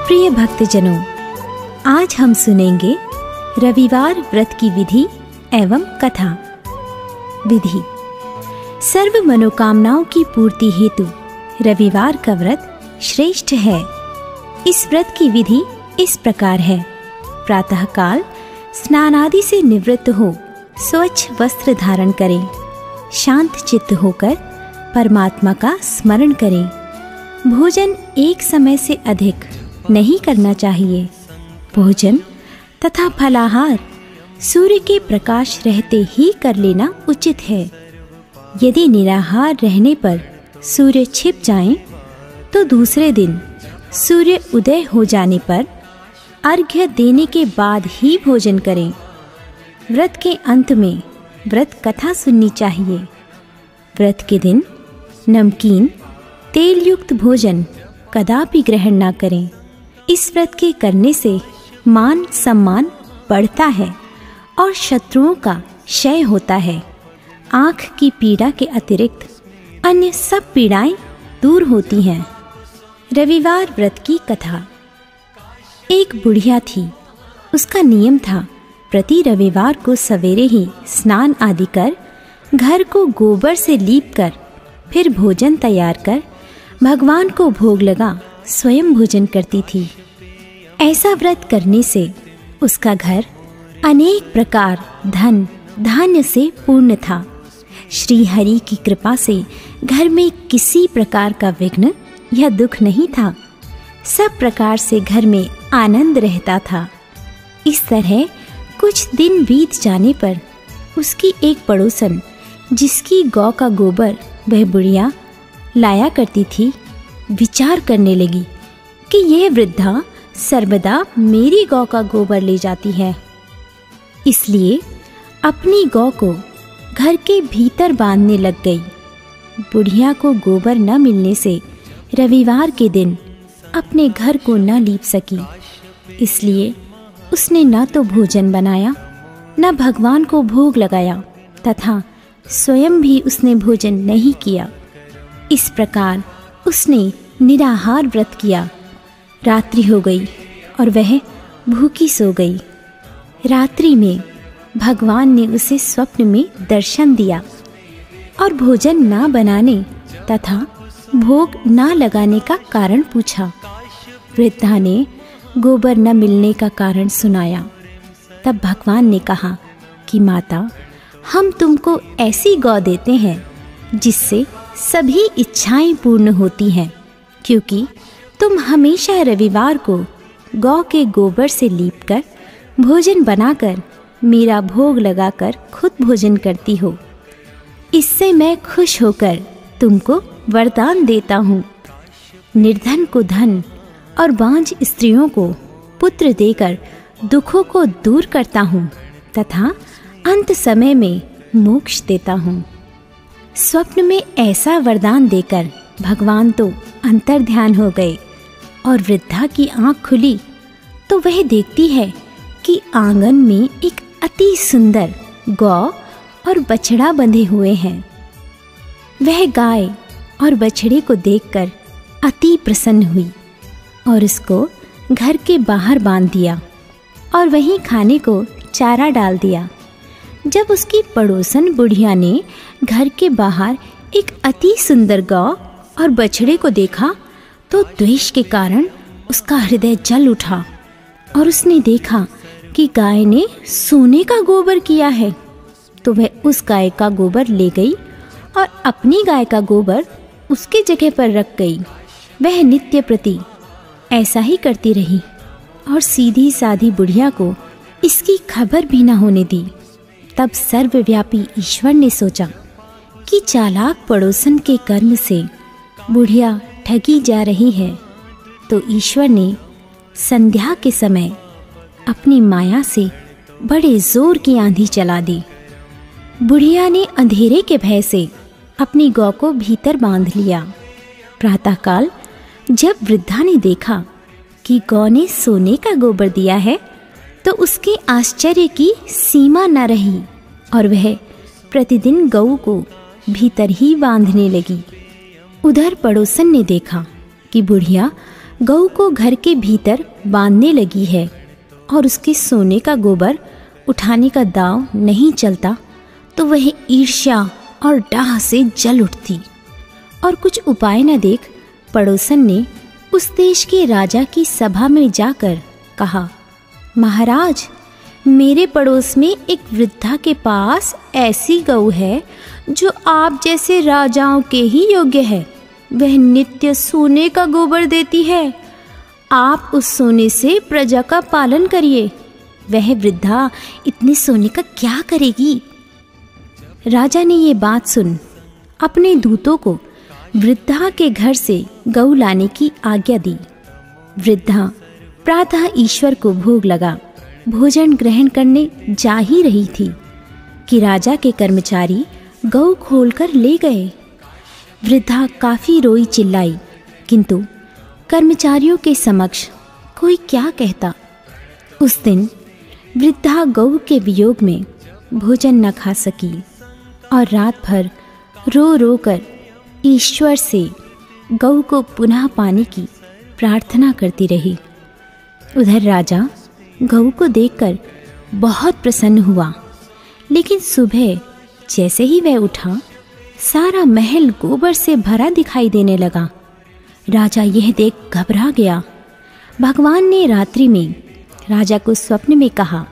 प्रिय भक्तजनों, आज हम सुनेंगे रविवार व्रत की विधि एवं कथा। विधि: सर्व मनोकामनाओं की पूर्ति हेतु रविवार का व्रत श्रेष्ठ है। इस व्रत की विधि इस प्रकार है। प्रातःकाल स्नान आदि से निवृत्त हो स्वच्छ वस्त्र धारण करें। शांत चित्त होकर परमात्मा का स्मरण करें। भोजन एक समय से अधिक नहीं करना चाहिए। भोजन तथा फलाहार सूर्य के प्रकाश रहते ही कर लेना उचित है। यदि निराहार रहने पर सूर्य छिप जाएं, तो दूसरे दिन सूर्य उदय हो जाने पर अर्घ्य देने के बाद ही भोजन करें। व्रत के अंत में व्रत कथा सुननी चाहिए। व्रत के दिन नमकीन तेल युक्त भोजन कदापि ग्रहण न करें। इस व्रत के करने से मान सम्मान बढ़ता है और शत्रुओं का क्षय होता है। आँख की पीड़ा के अतिरिक्त अन्य सब पीड़ाएं दूर होती हैं। रविवार व्रत की कथा। एक बुढ़िया थी। उसका नियम था प्रति रविवार को सवेरे ही स्नान आदि कर घर को गोबर से लीप कर फिर भोजन तैयार कर भगवान को भोग लगा स्वयं भोजन करती थी। ऐसा व्रत करने से उसका घर अनेक प्रकार धन धान्य से पूर्ण था। श्री हरि की कृपा से घर में किसी प्रकार का विघ्न या दुख नहीं था। सब प्रकार से घर में आनंद रहता था। इस तरह कुछ दिन बीत जाने पर उसकी एक पड़ोसन, जिसकी गौ का गोबर वह बुढ़िया लाया करती थी, विचार करने लगी कि यह वृद्धा सर्वदा मेरी गौ का गोबर ले जाती है। इसलिए अपनी गौ को घर के भीतर बांधने लग गई। बुढ़िया को गोबर न मिलने से रविवार के दिन अपने घर को न लीप सकी। इसलिए उसने न तो भोजन बनाया, न भगवान को भोग लगाया तथा स्वयं भी उसने भोजन नहीं किया। इस प्रकार उसने निराहार व्रत किया। रात्रि हो गई और वह भूखी सो गई। रात्रि में भगवान ने उसे स्वप्न में दर्शन दिया और भोजन ना बनाने तथा भोग ना लगाने का कारण पूछा। वृद्धा ने गोबर न मिलने का कारण सुनाया। तब भगवान ने कहा कि माता, हम तुमको ऐसी गौ देते हैं जिससे सभी इच्छाएं पूर्ण होती हैं, क्योंकि तुम हमेशा रविवार को गौ के गोबर से लीपकर भोजन बनाकर मेरा भोग लगाकर खुद भोजन करती हो। इससे मैं खुश होकर तुमको वरदान देता हूँ। निर्धन को धन और बांझ स्त्रियों को पुत्र देकर दुखों को दूर करता हूँ तथा अंत समय में मोक्ष देता हूँ। स्वप्न में ऐसा वरदान देकर भगवान तो अंतर्ध्यान हो गए और वृद्धा की आंख खुली तो वह देखती है कि आंगन में एक अति सुंदर गौ और बछड़ा बंधे हुए हैं। वह गाय और बछड़े को देखकर अति प्रसन्न हुई और उसको घर के बाहर बांध दिया और वहीं खाने को चारा डाल दिया। जब उसकी पड़ोसन बुढ़िया ने घर के बाहर एक अति सुंदर गौ और बछड़े को देखा तो द्वेष के कारण उसका हृदय जल उठा और उसने देखा कि गाय ने सोने का गोबर किया है। तो वह उस गाय का गोबर ले गई और अपनी गाय का गोबर उसके जगह पर रख गई। वह नित्य प्रति ऐसा ही करती रही और सीधी साधी बुढ़िया को इसकी खबर भी न होने दी। तब सर्वव्यापी ईश्वर ने सोचा कि चालाक पड़ोसन के कर्म से बुढ़िया ठगी जा रही है, तो ईश्वर ने संध्या के समय अपनी माया से बड़े जोर की आंधी चला दी। बुढ़िया ने अंधेरे के भय से अपनी गौ को भीतर बांध लिया। प्रातःकाल जब वृद्धा ने देखा कि गौ ने सोने का गोबर दिया है, तो उसके आश्चर्य की सीमा न रही और वह प्रतिदिन गऊ को भीतर ही बांधने लगी। उधर पड़ोसन ने देखा कि बुढ़िया गऊ को घर के भीतर बांधने लगी है और उसके सोने का गोबर उठाने का दांव नहीं चलता तो वह ईर्ष्या और डाह से जल उठती। और कुछ उपाय न देख पड़ोसन ने उस देश के राजा की सभा में जाकर कहा, महाराज, मेरे पड़ोस में एक वृद्धा के पास ऐसी गऊ है जो आप जैसे राजाओं के ही योग्य है। वह नित्य सोने का गोबर देती है। आप उस सोने से प्रजा का पालन करिए। वह वृद्धा इतने सोने का क्या करेगी? राजा ने ये बात सुन अपने दूतों को वृद्धा के घर से गऊ लाने की आज्ञा दी। वृद्धा प्रातः ईश्वर को भोग लगा भोजन ग्रहण करने जा ही रही थी कि राजा के कर्मचारी गऊ खोलकर ले गए। वृद्धा काफी रोई चिल्लाई, किंतु कर्मचारियों के समक्ष कोई क्या कहता। उस दिन वृद्धा गऊ के वियोग में भोजन न खा सकी और रात भर रो रो कर ईश्वर से गऊ को पुनः पाने की प्रार्थना करती रही। उधर राजा गऊ को देखकर बहुत प्रसन्न हुआ, लेकिन सुबह जैसे ही वह उठा सारा महल गोबर से भरा दिखाई देने लगा। राजा यह देख घबरा गया। भगवान ने रात्रि में राजा को स्वप्न में कहा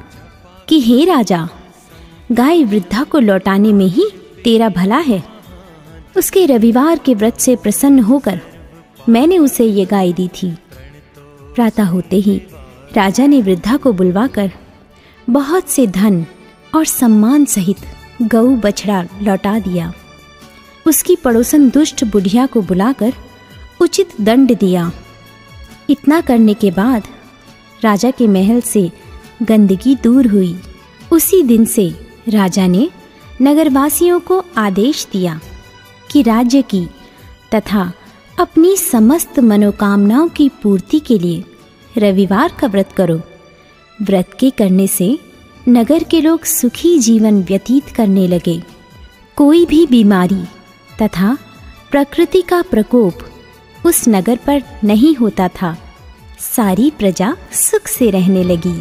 कि हे राजा, गाय वृद्धा को लौटाने में ही तेरा भला है। उसके रविवार के व्रत से प्रसन्न होकर मैंने उसे ये गाय दी थी। प्रातः होते ही राजा ने वृद्धा को बुलवाकर बहुत से धन और सम्मान सहित गऊ बछड़ा लौटा दिया। उसकी पड़ोसन दुष्ट बुढ़िया को बुलाकर उचित दंड दिया। इतना करने के बाद राजा के महल से गंदगी दूर हुई। उसी दिन से राजा ने नगरवासियों को आदेश दिया कि राज्य की तथा अपनी समस्त मनोकामनाओं की पूर्ति के लिए रविवार का व्रत करो। व्रत के करने से नगर के लोग सुखी जीवन व्यतीत करने लगे। कोई भी बीमारी तथा प्रकृति का प्रकोप उस नगर पर नहीं होता था। सारी प्रजा सुख से रहने लगी।